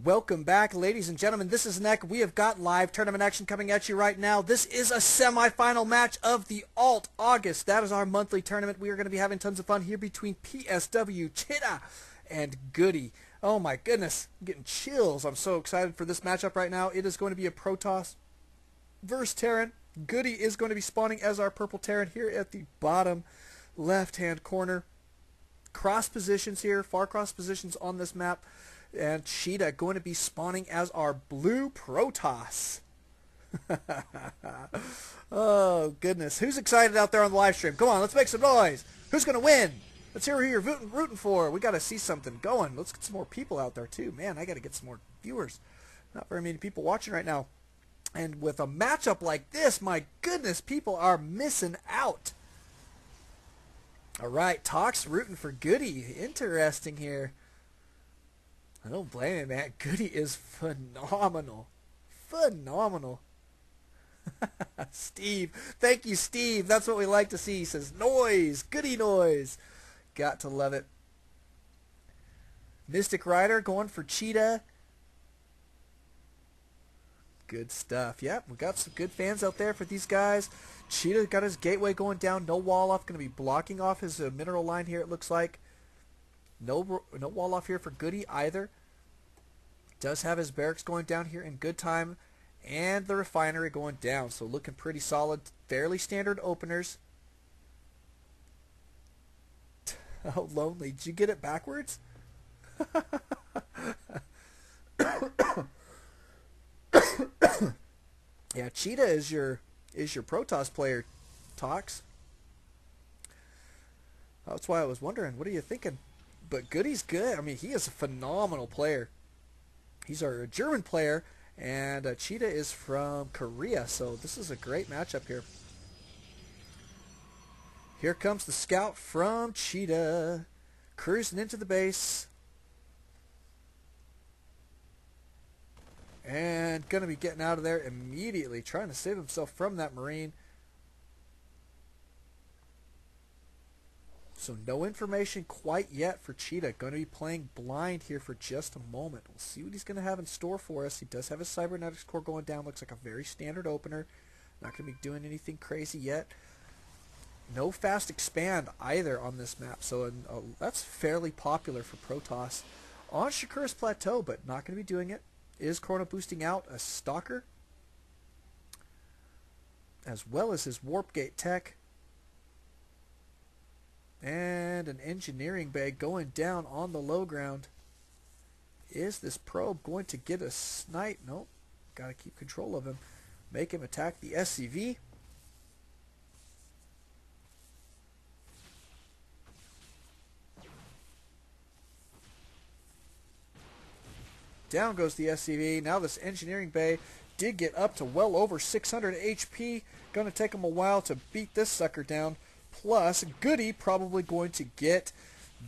Welcome back, ladies and gentlemen. This is Neck. We have got live tournament action coming at you right now. This is a semifinal match of the Alt August. That is our monthly tournament. We are going to be having tons of fun here between PswChita and Goody. Oh my goodness, I'm getting chills. I'm so excited for this matchup right now. It is going to be a Protoss versus Terran. Goody is going to be spawning as our purple Terran here at the bottom left-hand corner. Cross positions here, far cross positions on this map. And Cheetah going to be spawning as our blue Protoss. Oh, goodness. Who's excited out there on the live stream? Come on, let's make some noise. Who's going to win? Let's hear who you're rooting for. We got to see something going. Let's get some more people out there, too. Man, I got to get some more viewers. Not very many people watching right now. And with a matchup like this, my goodness, people are missing out. All right, Talk's rooting for Goody. Interesting here. I don't blame him, man. Goody is phenomenal. Phenomenal. Steve. Thank you, Steve. That's what we like to see. He says, noise. Goody noise. Got to love it. Mystic Rider going for Cheetah. Good stuff. Yep, we got some good fans out there for these guys. Cheetah got his gateway going down. No wall off. Going to be blocking off his mineral line here, it looks like. No wall off here for Goody either. Does have his barracks going down here in good time. And the refinery going down. So looking pretty solid. Fairly standard openers. Oh, lonely. Did you get it backwards? Yeah, Cheetah is your Protoss player, Talks. That's why I was wondering. What are you thinking? But Goody's good. I mean, he is a phenomenal player. He's our German player, and Cheetah is from Korea, so this is a great matchup here. Here comes the scout from Cheetah, cruising into the base. And going to be getting out of there immediately, trying to save himself from that Marine. So no information quite yet for Cheetah. Going to be playing blind here for just a moment. We'll see what he's going to have in store for us. He does have his cybernetics core going down. Looks like a very standard opener. Not going to be doing anything crazy yet. No fast expand either on this map. So that's fairly popular for Protoss on Shakur's Plateau, but not going to be doing it. Is Chrono boosting out a Stalker, as well as his Warp Gate tech. And an engineering bay going down on the low ground. Is this probe going to get a snipe? Nope. Got to keep control of him. Make him attack the SCV. Down goes the SCV. Now this engineering bay did get up to well over 600 HP. Going to take him a while to beat this sucker down. Plus, Goody probably going to get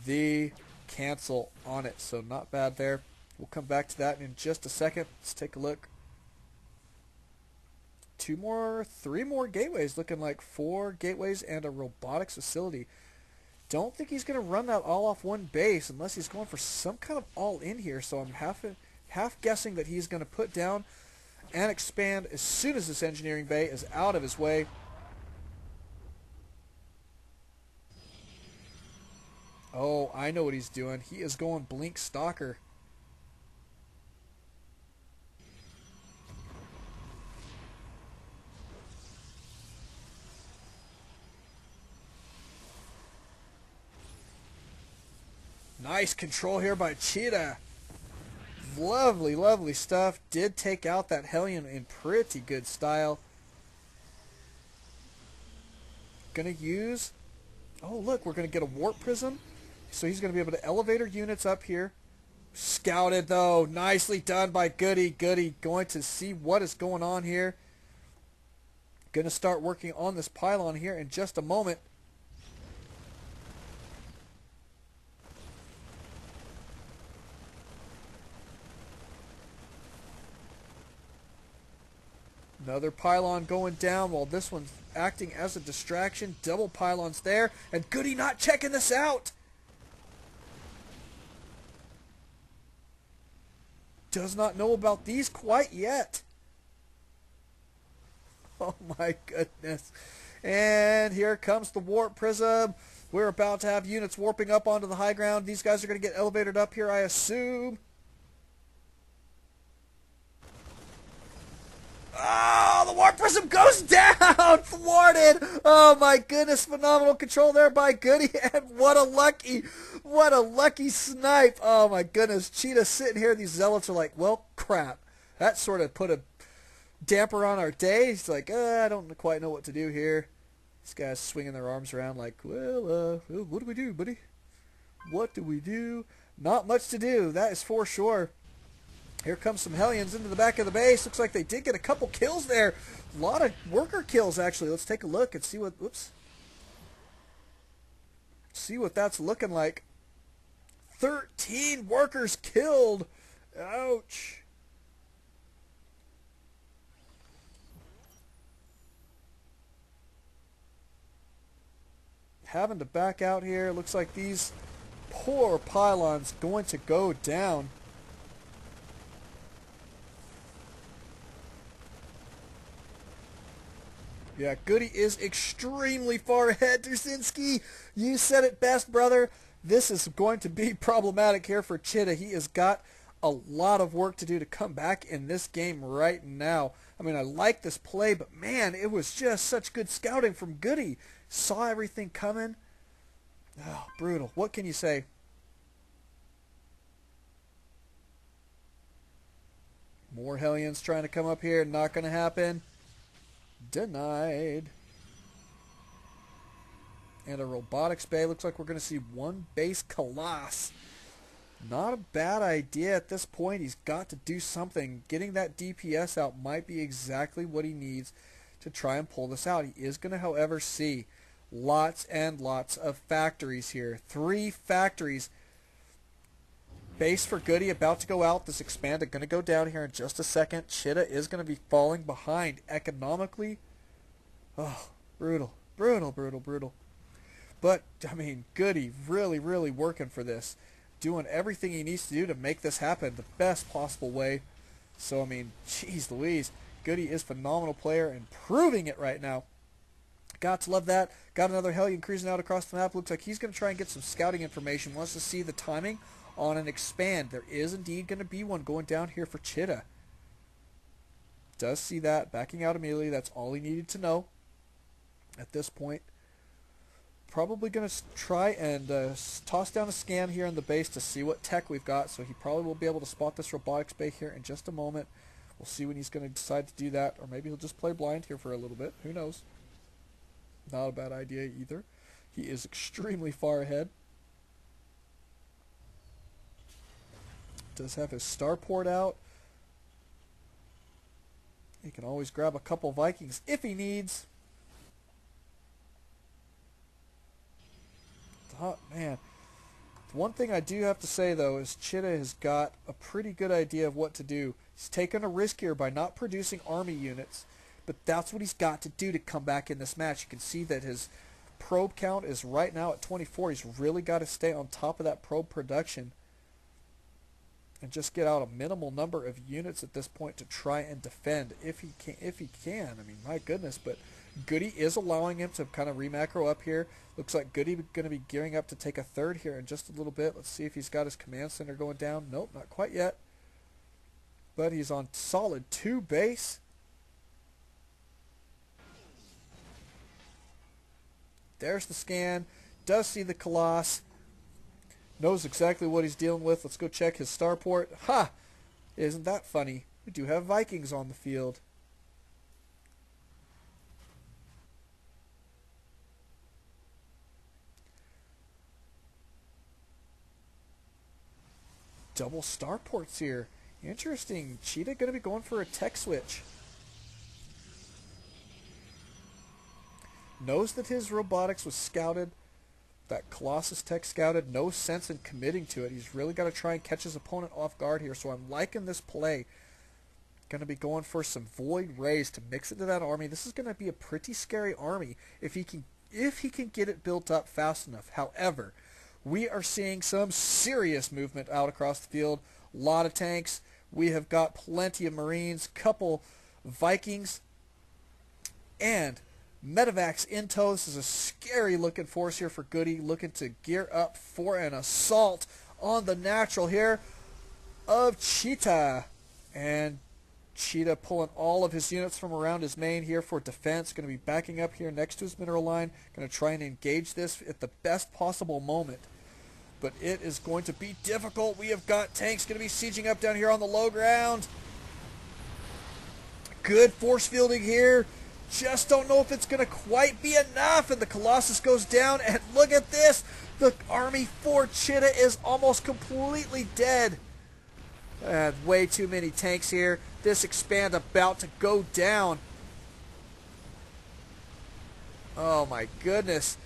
the cancel on it. So not bad there. We'll come back to that in just a second. Let's take a look. 3 more gateways. Looking like 4 gateways and a robotics facility. Don't think he's going to run that all off one base unless he's going for some kind of all-in here. So I'm half guessing that he's going to put down and expand as soon as this engineering bay is out of his way. Oh, I know what he's doing. He is going Blink Stalker. Nice control here by Cheetah. Lovely, lovely stuff. Did take out that Hellion in pretty good style. Gonna use... Oh, look, we're gonna get a Warp Prism. So he's going to be able to elevator units up here. Scouted, though. Nicely done by Goody. Goody going to see what is going on here. Going to start working on this pylon here in just a moment. Another pylon going down while this one's acting as a distraction. Double pylons there. And Goody not checking this out. does not know about these quite yet. Oh my goodness. And here comes the warp prism. We're about to have units warping up onto the high ground. These guys are going to get elevated up here, I assume. Oh, the warp prism goes down! Thwarted! Oh my goodness, phenomenal control there by Goody, and what a lucky snipe! Oh my goodness, Cheetah sitting here, these zealots are like, well, crap. That sort of put a damper on our day. He's like, I don't quite know what to do here. These guys swinging their arms around like, well, what do we do, buddy? What do we do? Not much to do, that is for sure. Here comes some Hellions into the back of the base. Looks like they did get a couple kills there. A lot of worker kills, actually. Let's take a look and see what... Whoops. See what that's looking like. 13 workers killed. Ouch. Having to back out here. Looks like these poor pylons going to go down. Yeah, Goody is extremely far ahead. Dersinski, you said it best, brother. This is going to be problematic here for Cheetah. He has got a lot of work to do to come back in this game right now. I mean, I like this play, but man, it was just such good scouting from Goody. Saw everything coming. Oh, brutal. What can you say? More Hellions trying to come up here. Not going to happen. Denied. And a robotics bay. Looks like we're going to see one base Colossus. Not a bad idea at this point. He's got to do something. Getting that DPS out might be exactly what he needs to try and pull this out. He is going to, however, see lots and lots of factories here. 3 factories. Base for Goody about to go out. This expanded going to go down here in just a second. Cheetah is going to be falling behind economically. Oh, brutal. Brutal, brutal, brutal. But, I mean, Goody really, really working for this. Doing everything he needs to do to make this happen the best possible way. So, I mean, jeez Louise. Goody is a phenomenal player and proving it right now. Got to love that. Got another Hellion cruising out across the map. Looks like he's going to try and get some scouting information. Wants to see the timing on an expand. There is indeed going to be one going down here for Cheetah. Does see that. Backing out immediately. That's all he needed to know at this point. Probably going to try and toss down a scan here in the base to see what tech we've got. So he probably will be able to spot this robotics bay here in just a moment. We'll see when he's going to decide to do that. Or maybe he'll just play blind here for a little bit. Who knows? Not a bad idea either. He is extremely far ahead. Does have his starport out. He can always grab a couple Vikings if he needs. Oh, man. One thing I do have to say, though, is Cheetah has got a pretty good idea of what to do. He's taken a risk here by not producing army units, but that's what he's got to do to come back in this match. You can see that his probe count is right now at 24. He's really got to stay on top of that probe production and just get out a minimal number of units at this point to try and defend if he can. I mean, my goodness, but Goody is allowing him to kind of re-macro up here. Looks like Goody going to be gearing up to take a third here in just a little bit. Let's see if he's got his command center going down. Nope, not quite yet. But he's on solid 2 base. There's the scan. Does see the Colossus. Knows exactly what he's dealing with. Let's go check his starport. Ha! Isn't that funny? We do have Vikings on the field. Double starports here. Interesting. Cheetah going to be going for a tech switch. Knows that his robotics was scouted. That Colossus tech scouted. No sense in committing to it. He's really got to try and catch his opponent off guard here. So I'm liking this play. Going to be going for some Void Rays to mix it to that army. This is going to be a pretty scary army if he can get it built up fast enough. However, we are seeing some serious movement out across the field. A lot of tanks. We have got plenty of Marines, couple Vikings, and Medevacs in tow. This is a scary looking force here for Goody, looking to gear up for an assault on the natural here of Cheetah. And Cheetah pulling all of his units from around his main here for defense. Going to be backing up here next to his mineral line. Going to try and engage this at the best possible moment. But it is going to be difficult. We have got tanks going to be sieging up down here on the low ground. Good force fielding here. Just don't know if it's going to quite be enough. And the Colossus goes down. And look at this. The army for Cheetah is almost completely dead. Way too many tanks here. This expand about to go down. Oh my goodness.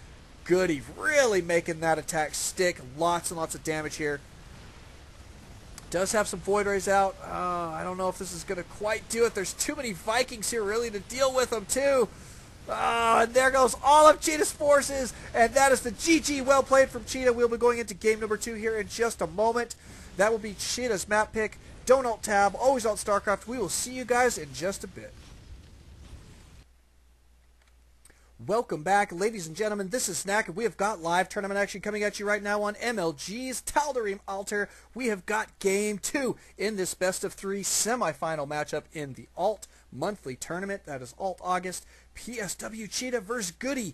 Goody really making that attack stick. Lots and lots of damage here. Does have some Void Rays out. I don't know if this is going to quite do it. There's too many Vikings here really to deal with them too. And there goes all of Cheetah's forces. And that is the GG. Well played from Cheetah. We'll be going into game number 2 here in just a moment. That will be Cheetah's map pick. Don't alt tab. Always alt StarCraft. We will see you guys in just a bit. Welcome back, ladies and gentlemen. This is Snack, and we have got live tournament action coming at you right now on MLG's Tal'Darim Altar. We have got Game 2 in this best-of-3 semifinal matchup in the Alt monthly tournament. That is Alt August. PswChita versus Goody.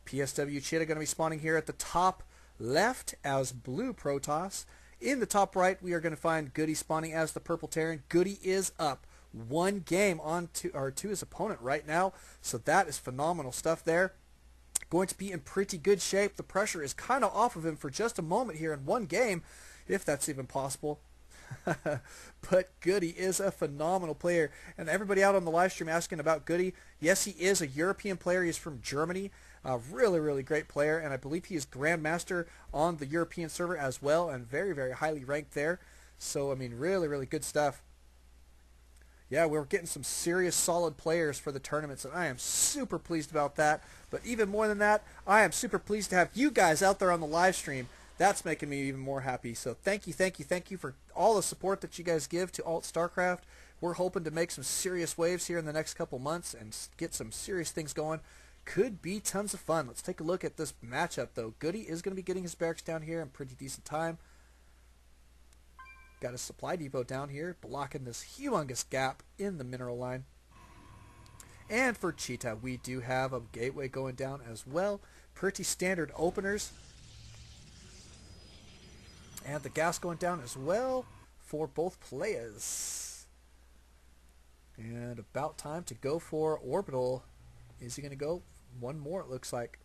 PswChita going to be spawning here at the top left as Blue Protoss. In the top right, we are going to find Goody spawning as the Purple Terran. Goody is up 1 game on to his opponent right now, so that is phenomenal stuff there. Going to be in pretty good shape. The pressure is kind of off of him for just a moment here in 1 game, if that's even possible. But Goody is a phenomenal player, and everybody out on the live stream asking about Goody, yes, he is a European player. He's from Germany. A really, really great player, and I believe he is Grandmaster on the European server as well, and very, very highly ranked there. So, I mean, really, really good stuff. Yeah, we're getting some serious solid players for the tournaments, and I am super pleased about that. But even more than that, I am super pleased to have you guys out there on the live stream. That's making me even more happy. So thank you, thank you, thank you for all the support that you guys give to Alt StarCraft. We're hoping to make some serious waves here in the next couple months and get some serious things going. Could be tons of fun. Let's take a look at this matchup, though. Goody is going to be getting his barracks down here in pretty decent time. Got a supply depot down here, blocking this humongous gap in the mineral line. And for Cheetah, we do have a gateway going down as well. Pretty standard openers. And the gas going down as well for both players. And about time to go for orbital. Is he going to go? 1 more, it looks like.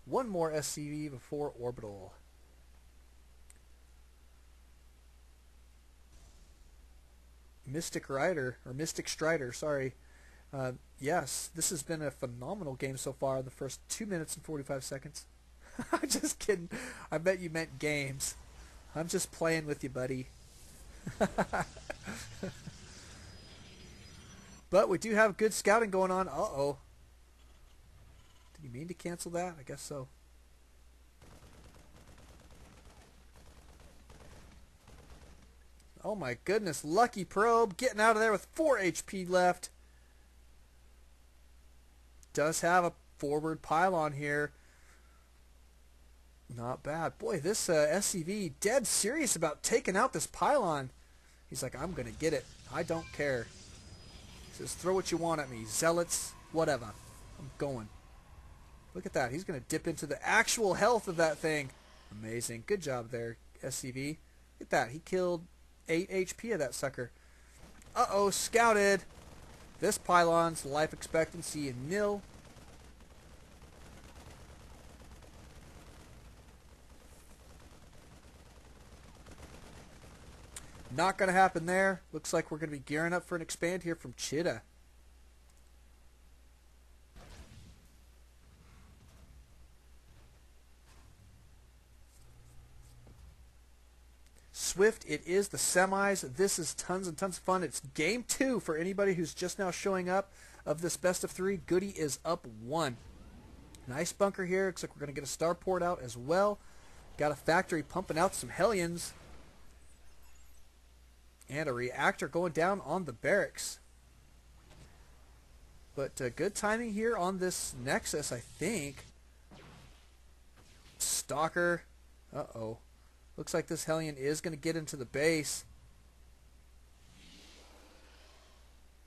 1 more SCV before orbital. Mystic Rider, or Mystic Strider, sorry. Yes, this has been a phenomenal game so far in the first 2 minutes and 45 seconds. I'm just kidding. I bet you meant games. I'm just playing with you, buddy. But we do have good scouting going on. Uh-oh. Did you mean to cancel that? I guess so. Oh my goodness. Lucky Probe getting out of there with 4 HP left. Does have a forward pylon here. Not bad. Boy, this SCV dead serious about taking out this pylon. He's like, I'm going to get it. I don't care. He says, throw what you want at me. Zealots, whatever. I'm going. Look at that. He's going to dip into the actual health of that thing. Amazing. Good job there, SCV. Look at that. He killed 8 HP of that sucker. Uh-oh, scouted. This pylon's life expectancy nil. Not going to happen there. Looks like we're going to be gearing up for an expand here from Cheetah. Swift, it is the semis. This is tons and tons of fun. It's game 2 for anybody who's just now showing up of this best of 3. Goody is up 1. Nice bunker here. Looks like we're going to get a starport out as well. Got a factory pumping out some Hellions. And a reactor going down on the barracks. But good timing here on this Nexus, I think. Stalker. Uh-oh. Looks like this Hellion is going to get into the base.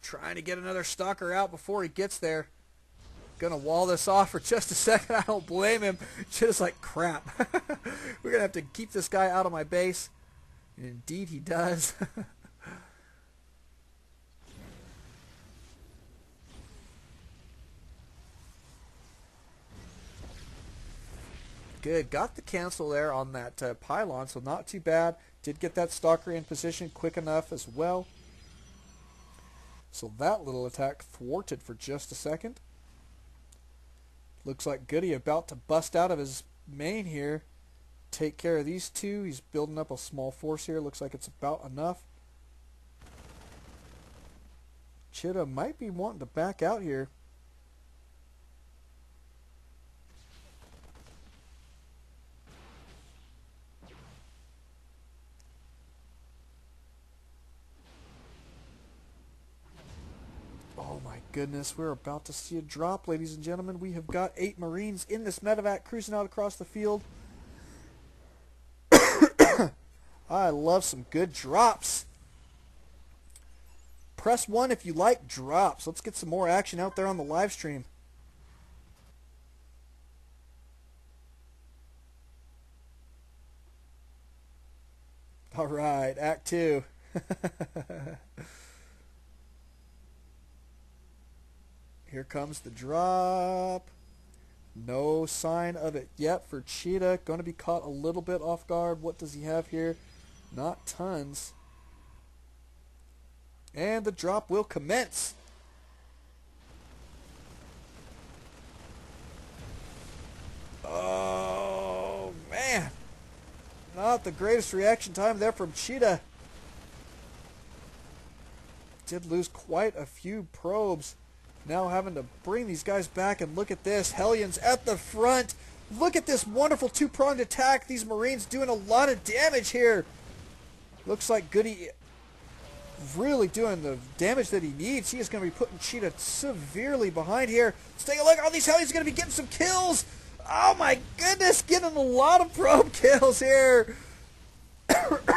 Trying to get another Stalker out before he gets there. Gonna wall this off for just a second. I don't blame him. Just like crap. We're gonna have to keep this guy out of my base. And indeed he does. Good. Got the cancel there on that pylon, so not too bad. Did get that Stalker in position quick enough as well. So that little attack thwarted for just a second. Looks like Goody about to bust out of his main here. Take care of these two. He's building up a small force here. Looks like it's about enough. PswChita might be wanting to back out here. Oh my goodness, we're about to see a drop, ladies and gentlemen. We have got 8 Marines in this medevac cruising out across the field. I love some good drops. Press 1 if you like drops. Let's get some more action out there on the live stream. All right, Act 2. Here comes the drop. No sign of it yet for PswChita. Going to be caught a little bit off guard. What does he have here? Not tons. And the drop will commence. Oh, man. Not the greatest reaction time there from PswChita. Did lose quite a few probes. Now having to bring these guys back, and look at this. Hellions at the front. Look at this wonderful two-pronged attack. These Marines doing a lot of damage here. Looks like Goody really doing the damage that he needs. He is going to be putting PswChita severely behind here. Let's take a look. All these Hellions are going to be getting some kills. Oh my goodness, getting a lot of probe kills here.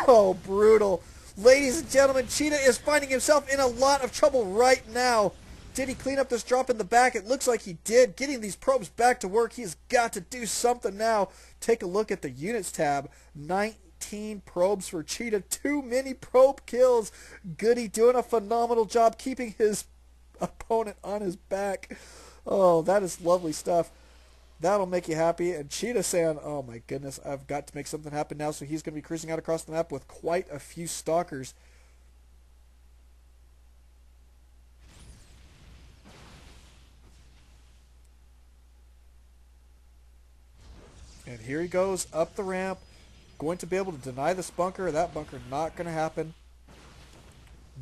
Oh, brutal. Ladies and gentlemen, PswChita is finding himself in a lot of trouble right now. Did he clean up this drop in the back? It looks like he did. Getting these probes back to work. He has got to do something now. Take a look at the units tab. 19 probes for PswChita. Too many probe kills. Goody doing a phenomenal job keeping his opponent on his back. Oh, that is lovely stuff. That'll make you happy. And PswChita saying, oh my goodness, I've got to make something happen now. So he's going to be cruising out across the map with quite a few stalkers. And here he goes up the ramp. Going to be able to deny this bunker. That bunker not going to happen.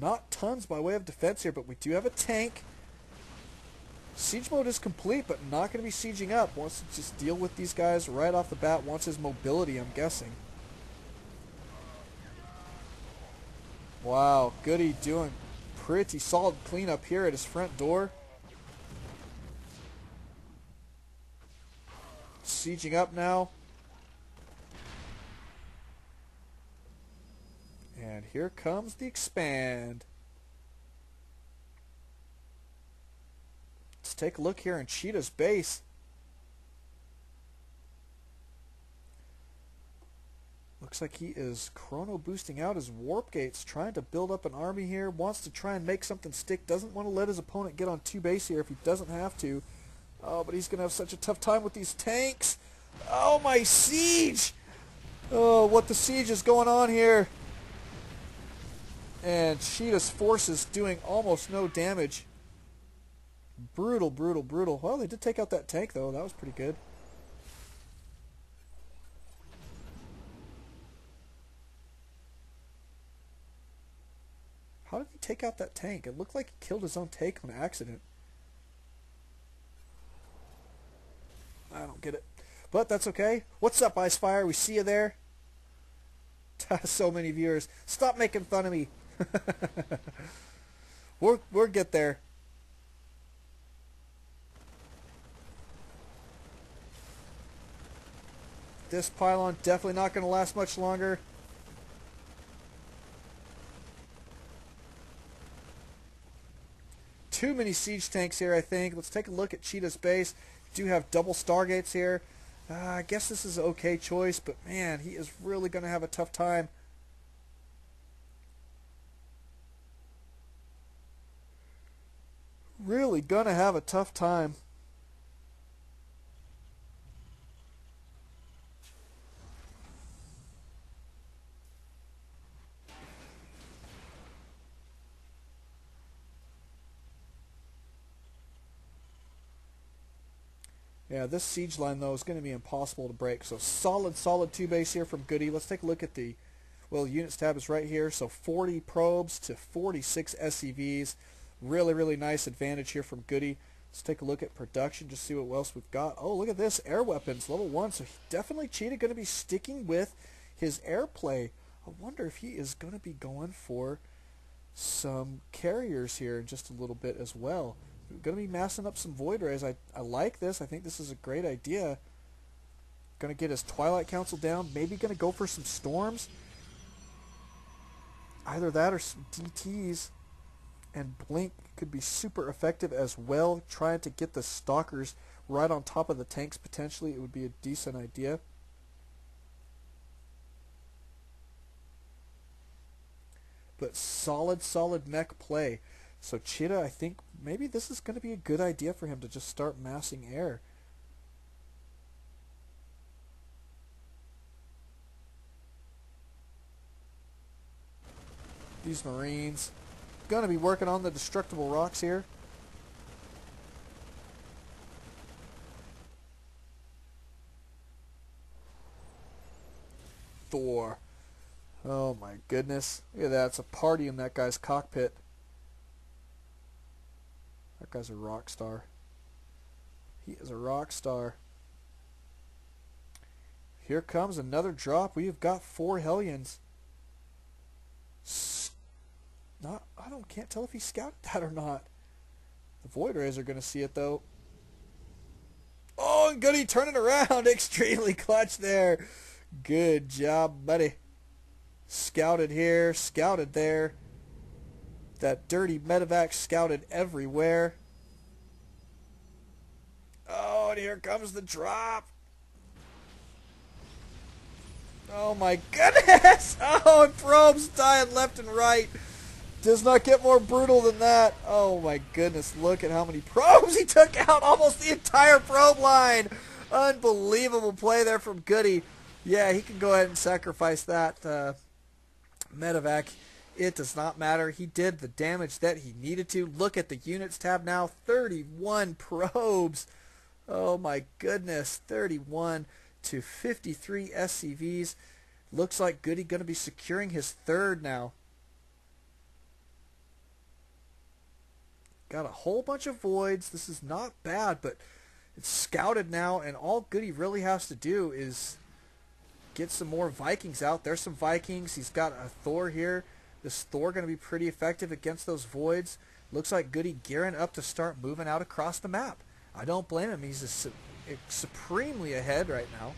Not tons by way of defense here, but we do have a tank. Siege mode is complete, but not going to be sieging up. Wants to just deal with these guys right off the bat. Wants his mobility, I'm guessing. Wow, Goody doing pretty solid cleanup here at his front door. Sieging up now. And here comes the expand. Let's take a look here in PswChita's base. Looks like he is chrono boosting out his warp gates, trying to build up an army here. Wants to try and make something stick. Doesn't want to let his opponent get on 2 base here if he doesn't have to. Oh, but he's going to have such a tough time with these tanks. Oh, my siege. Oh, what the siege is going on here. And PswChita's forces doing almost no damage. Brutal, brutal, brutal. Well, they did take out that tank, though. That was pretty good. How did he take out that tank? It looked like he killed his own tank on accident. I don't get it. But that's okay. What's up, Icefire? We see you there. So many viewers. Stop making fun of me. We'll get there. This pylon definitely not going to last much longer. Too many siege tanks here, I think. Let's take a look at Cheetah's base. Do have double Stargates here. I guess this is an okay choice, but man, he is really going to have a tough time. Really going to have a tough time. Yeah, this siege line, though, is going to be impossible to break. So solid 2 base here from Goody. Let's take a look at the, well, units tab is right here. So 40 probes to 46 SCVs. Really nice advantage here from Goody. Let's take a look at production, just see what else we've got. Oh, look at this. Air weapons, level 1. So definitely Cheetah going to be sticking with his air play. I wonder if he is going to be going for some carriers here in just a little bit as well. We're going to be massing up some Void Rays. I like this. I think this is a great idea. Going to get his Twilight Council down. Maybe going to go for some Storms. Either that or some DTs. And Blink could be super effective as well. Trying to get the Stalkers right on top of the tanks potentially. It would be a decent idea. But solid mech play. So Cheetah, I think maybe this is going to be a good idea for him to just start massing air. These Marines going to be working on the destructible rocks here. Thor. Oh my goodness. Look at that. It's a party in that guy's cockpit. That guy's a rock star. He is a rock star. Here comes another drop. We have got 4 Hellions. Can't tell if he scouted that or not. The Void Rays are going to see it though. Oh, and Goody turning around. Extremely clutch there. Good job, buddy. Scouted here, scouted there. That dirty medevac scouted everywhere. Oh, and here comes the drop. Oh my goodness! Oh, and probes dying left and right. Does not get more brutal than that. Oh my goodness, look at how many probes he took out. Almost the entire probe line. Unbelievable play there from Goody. Yeah, he can go ahead and sacrifice that medevac. It does not matter. He did the damage that he needed to. Look at the units tab now. 31 probes. Oh my goodness. 31 to 53 SCVs. Looks like Goody going to be securing his 3rd now. Got a whole bunch of voids. This is not bad, but it's scouted now, and all Goody really has to do is get some more Vikings out. There's some Vikings. He's got a Thor here. This Thor going to be pretty effective against those voids. Looks like Goody gearing up to start moving out across the map. I don't blame him. He's supremely ahead right now.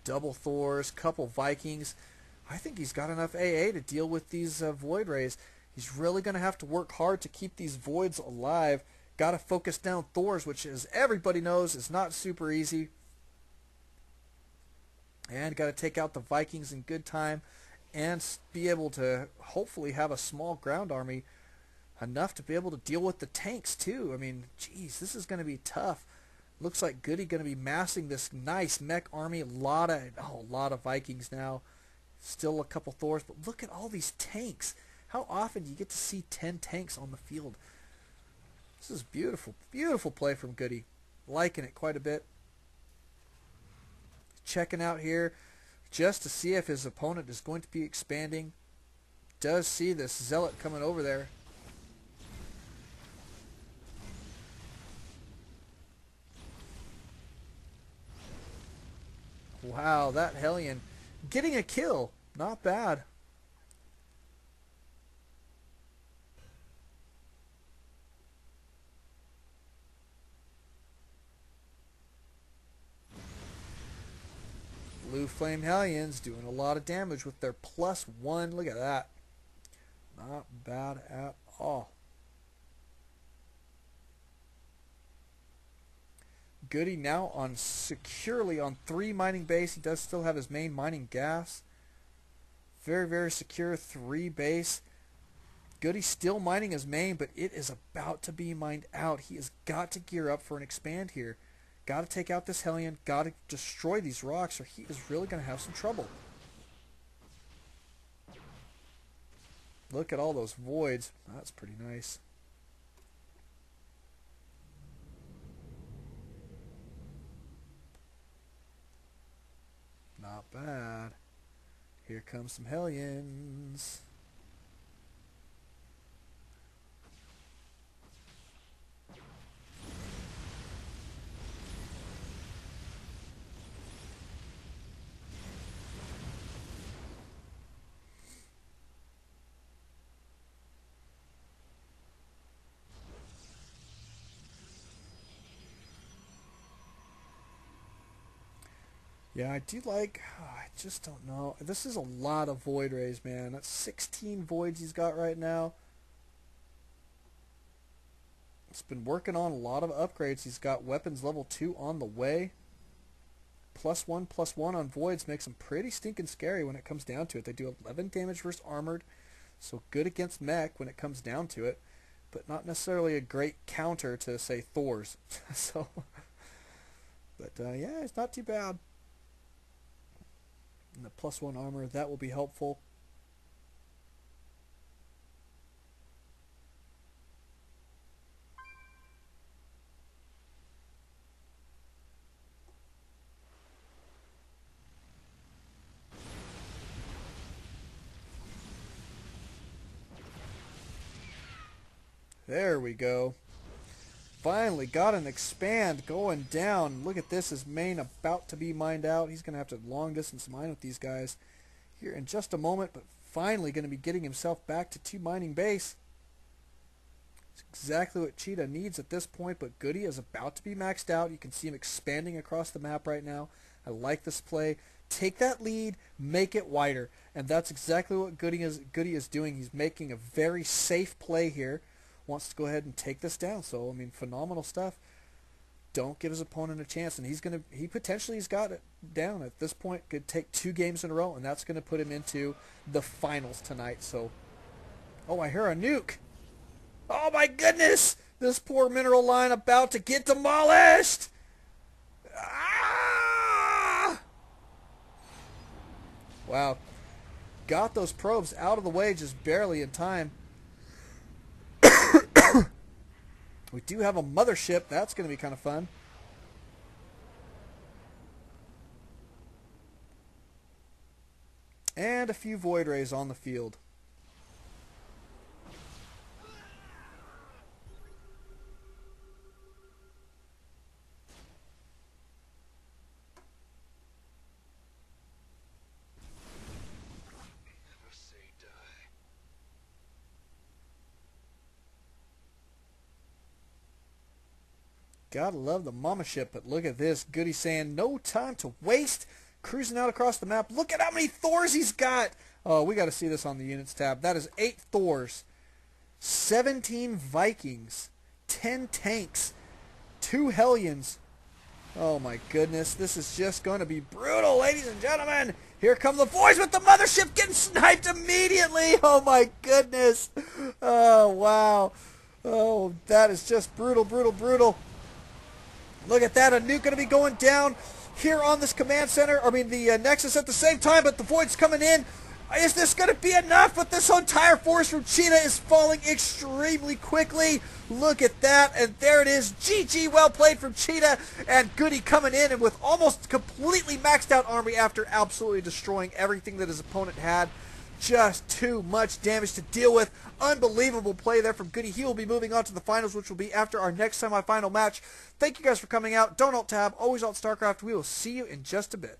Double Thors, couple Vikings. I think he's got enough AA to deal with these Void Rays. He's really going to have to work hard to keep these Voids alive. Got to focus down Thors, which, as everybody knows, is not super easy. And got to take out the Vikings in good time and be able to hopefully have a small ground army enough to be able to deal with the tanks too. I mean, geez, this is going to be tough. Looks like Goody going to be massing this nice mech army. A lot of Vikings now. Still a couple Thors, but look at all these tanks. How often do you get to see 10 tanks on the field? This is beautiful. Beautiful play from Goody. Liking it quite a bit. Checking out here just to see if his opponent is going to be expanding. Does see this Zealot coming over there. Wow, that Hellion getting a kill. Not bad. Blue Flame Hellions doing a lot of damage with their +1. Look at that. Not bad at all. Goody now on securely on 3 mining base. He does still have his main mining gas. Very, very secure 3 base. Goody still mining his main, but it is about to be mined out. He has got to gear up for an expand here. Got to take out this Hellion. Got to destroy these rocks or he is really going to have some trouble. Look at all those voids. That's pretty nice. Not bad. Here comes some Hellions. Yeah, I do like, I just don't know. This is a lot of Void Rays, man. That's 16 Voids he's got right now. He's been working on a lot of upgrades. He's got weapons level 2 on the way. +1/+1 on Voids makes them pretty stinking scary when it comes down to it. They do 11 damage versus armored, so good against mech when it comes down to it, but not necessarily a great counter to, say, Thor's. So, but yeah, it's not too bad. And the +1 armor, that will be helpful. There we go. Finally got an expand going down. Look at this, his main about to be mined out. He's going to have to long distance mine with these guys here in just a moment, but finally going to be getting himself back to 2 mining base. It's exactly what Cheetah needs at this point, but Goody is about to be maxed out. You can see him expanding across the map right now. I like this play. Take that lead, make it wider, and that's exactly what Goody is doing. He's making a very safe play here. Wants to go ahead and take this down. So, I mean, phenomenal stuff. Don't give his opponent a chance. And he potentially has got it down at this point. Could take 2 games in a row, and that's going to put him into the finals tonight. So, oh, I hear a nuke. Oh, my goodness. This poor mineral line about to get demolished. Ah! Wow. Got those probes out of the way just barely in time. We do have a mothership. That's going to be kind of fun. And a few Void Rays on the field. Gotta love the mama ship, but look at this. Goody saying, no time to waste. Cruising out across the map. Look at how many Thors he's got. Oh, we got to see this on the units tab. That is 8 Thors, 17 Vikings, 10 tanks, 2 Hellions. Oh my goodness, this is just going to be brutal, ladies and gentlemen. Here come the Voids with the mothership getting sniped immediately. Oh my goodness. Oh, wow. Oh, that is just brutal, brutal, brutal. Look at that, a nuke going to be going down here on this command center, the Nexus at the same time, but the Void's coming in. Is this going to be enough? But this entire force from Cheetah is falling extremely quickly. Look at that, and there it is. GG, well played from Cheetah, and Goody coming in and with almost completely maxed out army after absolutely destroying everything that his opponent had. Just too much damage to deal with. Unbelievable play there from Goody. He will be moving on to the finals, which will be after our next semifinal match. Thank you guys for coming out. Don't alt tab. Always alt StarCraft. We will see you in just a bit.